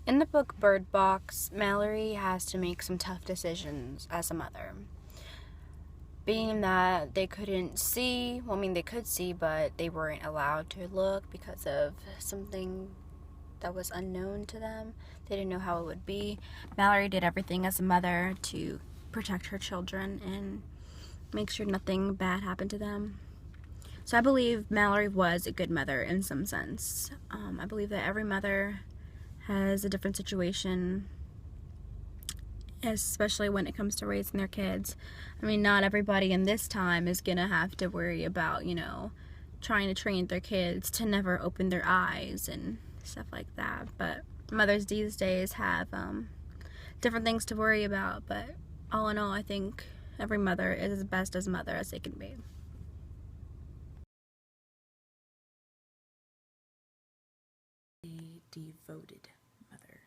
In the book Bird Box, Mallory has to make some tough decisions as a mother. Being that they couldn't see, well, I mean, they could see, but they weren't allowed to look because of something that was unknown to them. They didn't know how it would be. Mallory did everything as a mother to protect her children and make sure nothing bad happened to them. So I believe Mallory was a good mother in some sense. I believe that every mother has a different situation, especially when it comes to raising their kids. I mean, not everybody in this time is gonna have to worry about, trying to train their kids to never open their eyes and stuff like that. But mothers these days have different things to worry about. But all in all, I think every mother is as best as mother as they can be. A devoted mother.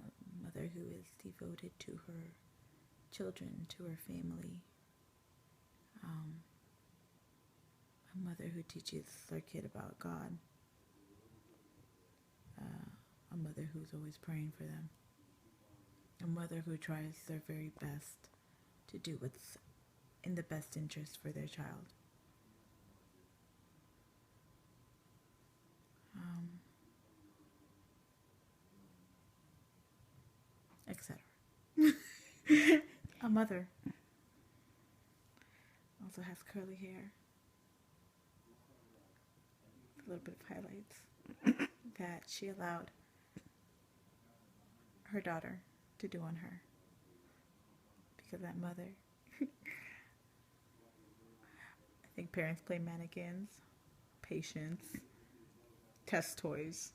A mother who is devoted to her children, to her family. A mother who teaches their kid about God. A mother who's always praying for them. A mother who tries their very best to do what's in the best interest for their child. Etc. A mother also has curly hair, a little bit of highlights that she allowed her daughter to do on her because that mother. I think parents play mannequins, patience, test toys.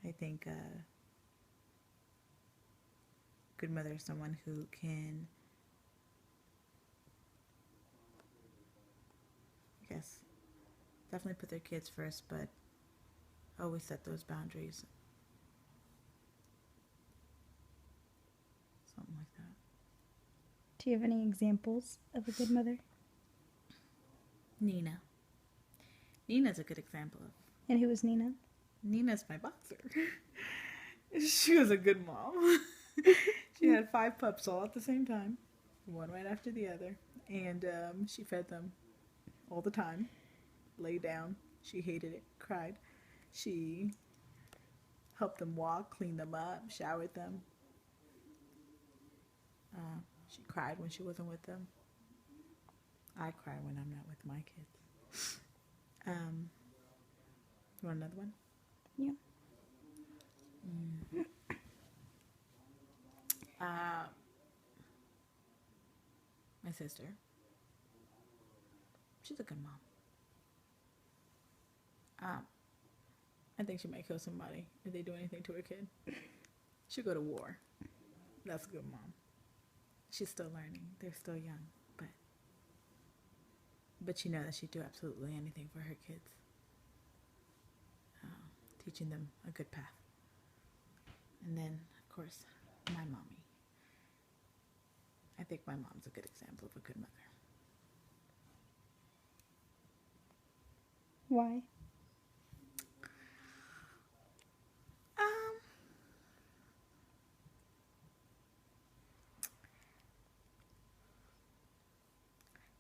I think a good mother is someone who can, I guess, definitely put their kids first, but always set those boundaries. Something like that. Do you have any examples of a good mother? Nina. Nina's a good example of. And who was Nina? Nina's my boxer. She was a good mom. She had 5 pups all at the same time, one right after the other, and she fed them all the time. Lay down. She hated it. Cried. She helped them walk, cleaned them up, showered them. She cried when she wasn't with them. I cry when I'm not with my kids. You want another one? Yeah. My sister. She's a good mom. I think she might kill somebody if they do anything to her kid. She'll go to war. That's a good mom. She's still learning. They're still young, but you know that she'd do absolutely anything for her kids. Teaching them a good path. And then, of course, my mommy. I think my mom's a good example of a good mother. Why?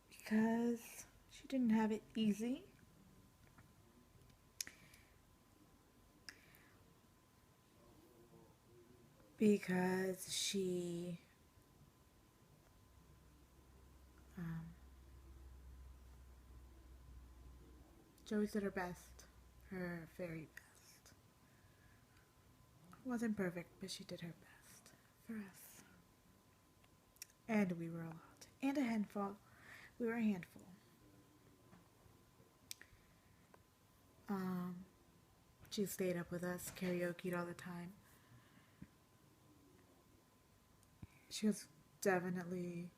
Because she didn't have it easy. Because she always did her best, her very best. Wasn't perfect, but she did her best for us. And we were a lot. And a handful. We were a handful. She stayed up with us, karaoke'd all the time. She was definitely,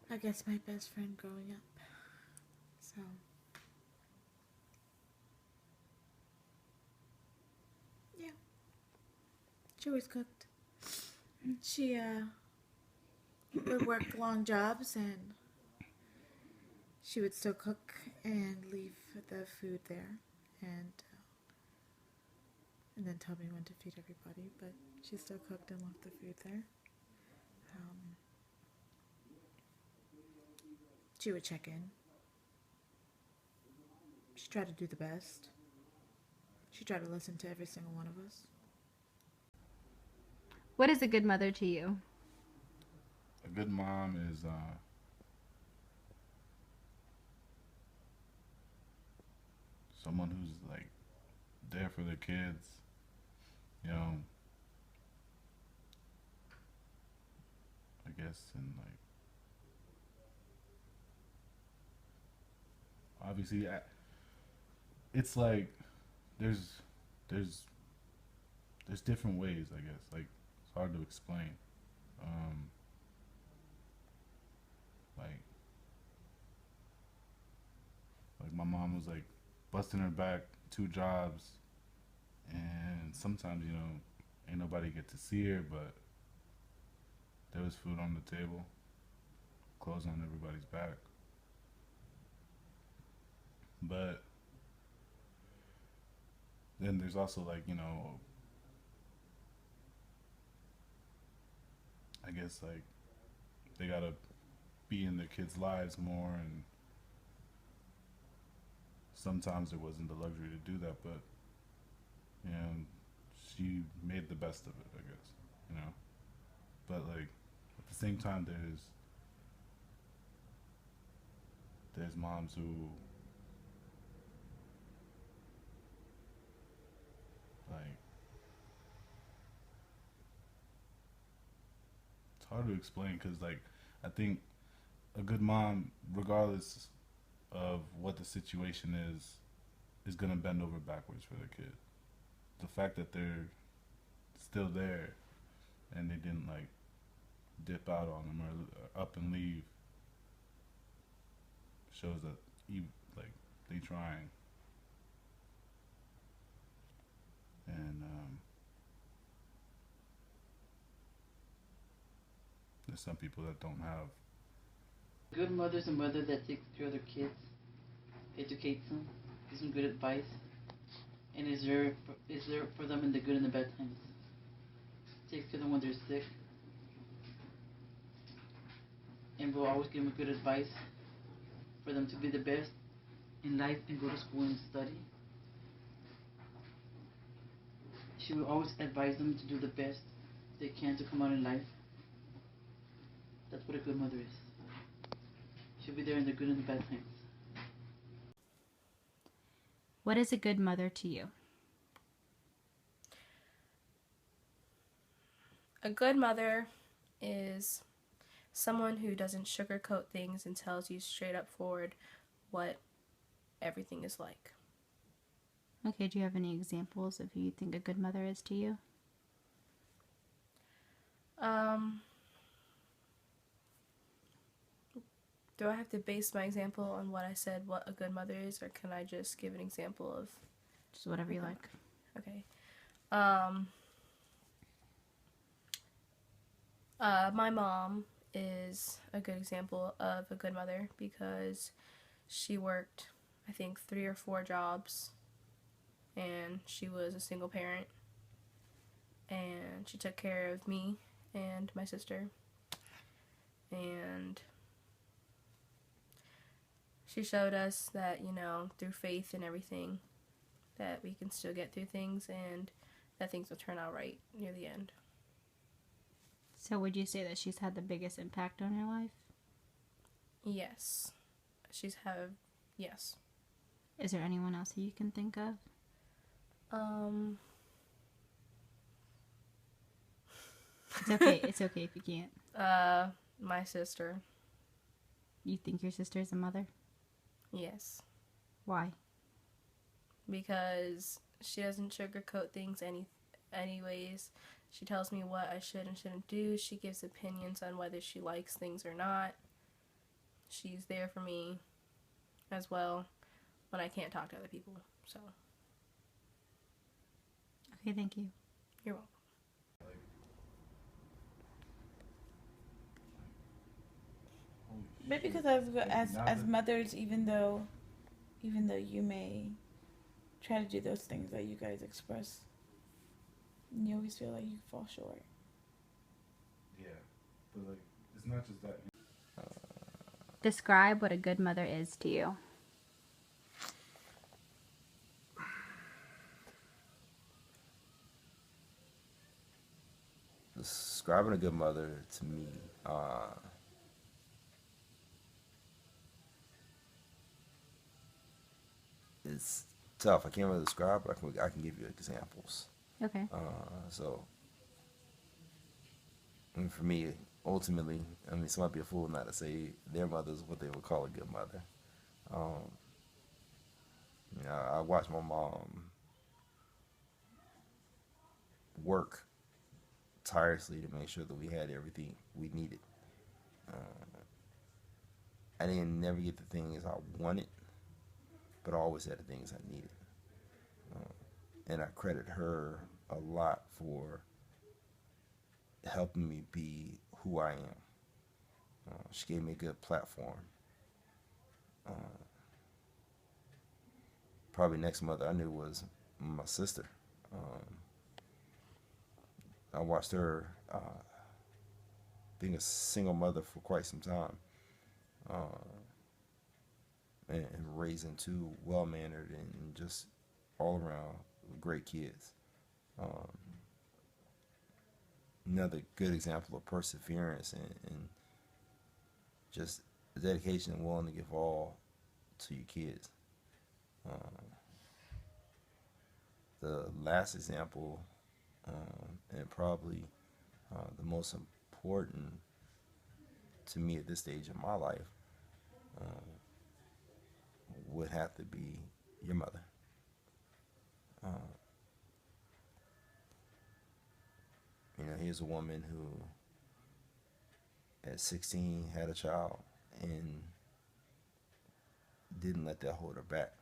I guess, my best friend growing up. So, yeah. She always cooked. She would work long jobs and she would still cook and leave the food there. and then tell me when to feed everybody. But she still cooked and left the food there. She would check in. She tried to do the best. She tried to listen to every single one of us. What is a good mother to you? A good mom is someone who's like there for their kids. You know, I guess, and like obviously, it's like there's different ways. I guess like it's hard to explain. Um, like my mom was like busting her back 2 jobs, and sometimes ain't nobody get to see her, but there was food on the table, clothes on everybody's back. But then there's also like I guess like they gotta be in their kids' lives more, and sometimes there wasn't the luxury to do that, but she made the best of it, I guess. But like at the same time, there's moms who like it's hard to explain because like I think a good mom, regardless of what the situation is gonna bend over backwards for their kid. The fact that they're still there and they didn't like dip out on them or up and leave shows that like they trying. And there's some people that don't have. Good mother's a mother that takes care of their kids, educates them, gives them good advice, and is there for them in the good and the bad times. Takes care of them when they're sick, and will always give them good advice for them to be the best in life and go to school and study. She will always advise them to do the best they can to come out in life. That's what a good mother is. She'll be there in the good and the bad times. What is a good mother to you? A good mother is someone who doesn't sugarcoat things and tells you straight up forward what everything is like. Okay, do you have any examples of who you think a good mother is to you? Do I have to base my example on what I said, what a good mother is, or can I just give an example of... Just whatever you like. Okay. My mom is a good example of a good mother because she worked, I think, 3 or 4 jobs, and she was a single parent, and she took care of me and my sister, and she showed us that, through faith and everything, that we can still get through things and that things will turn out right near the end. So would you say that she's had the biggest impact on your life? Yes. Yes. Is there anyone else who you can think of? It's okay. It's okay if you can't. My sister. You think your sister is a mother? Yes. Why? Because she doesn't sugarcoat things anyways. She tells me what I should and shouldn't do. She gives opinions on whether she likes things or not. She's there for me as well when I can't talk to other people. So. Okay, thank you. You're welcome. Maybe because as mothers, even though you may try to do those things that you guys express. And you always feel like you fall short. Yeah, but like it's not just that. Describe what a good mother is to you. Describing a good mother to me, it's tough. I can't really describe, but I can give you examples. Okay. So, and for me, ultimately, I mean, some might be a fool not to say their mother is what they would call a good mother. You know, I watched my mom work tirelessly to make sure that we had everything we needed. I didn't never get the things I wanted, but I always had the things I needed. And I credit her a lot for helping me be who I am. She gave me a good platform. Probably next mother I knew was my sister. I watched her being a single mother for quite some time, and raising two well-mannered and just all around great kids. Another good example of perseverance and just dedication and willing to give all to your kids. The last example, and probably the most important to me at this stage of my life, would have to be your mother. You know, here's a woman who at 16 had a child and didn't let that hold her back.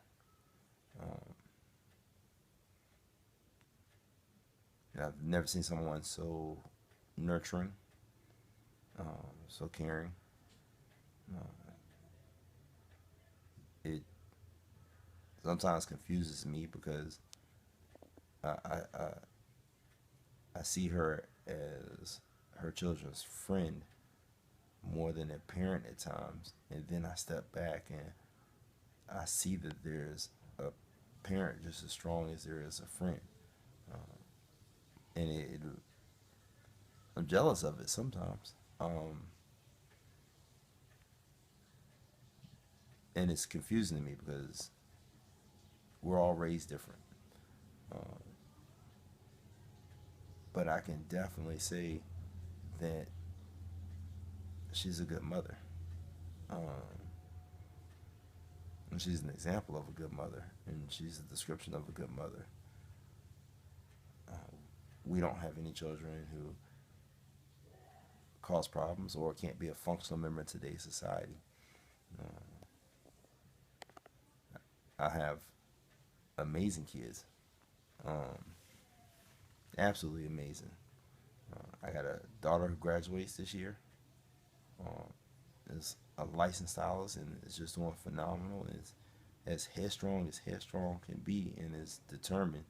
And I've never seen someone so nurturing, so caring. It sometimes confuses me because I see her as her children's friend more than a parent at times, and then I step back and I see that there's a parent just as strong as there is a friend, and I'm jealous of it sometimes, and it's confusing to me because we're all raised different, but I can definitely say that she's a good mother. And she's an example of a good mother, and she's a description of a good mother. We don't have any children who cause problems or can't be a functional member in today's society. I have amazing kids, absolutely amazing. I got a daughter who graduates this year. Is a licensed stylist and is just doing phenomenal. Is as headstrong can be, and is determined.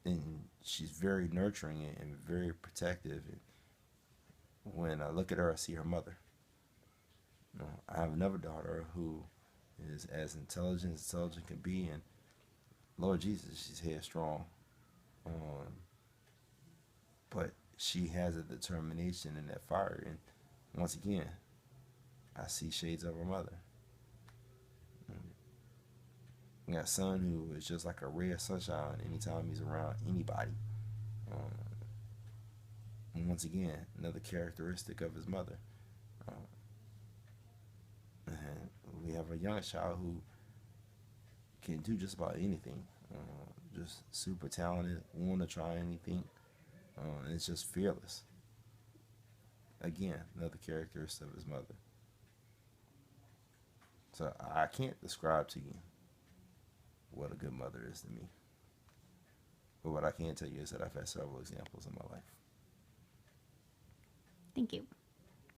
And she's very nurturing and very protective. And when I look at her, I see her mother. I have another daughter who is as intelligent can be, and Lord Jesus, she's headstrong. But she has a determination and that fire, and once again, I see shades of her mother. I got a son who is just like a ray of sunshine anytime he's around anybody. And once again, another characteristic of his mother. And we have a young child who can do just about anything. Just super talented, want to try anything. And it's just fearless. Again, another characteristic of his mother. So I can't describe to you what a good mother is to me. But what I can tell you is that I've had several examples in my life. Thank you.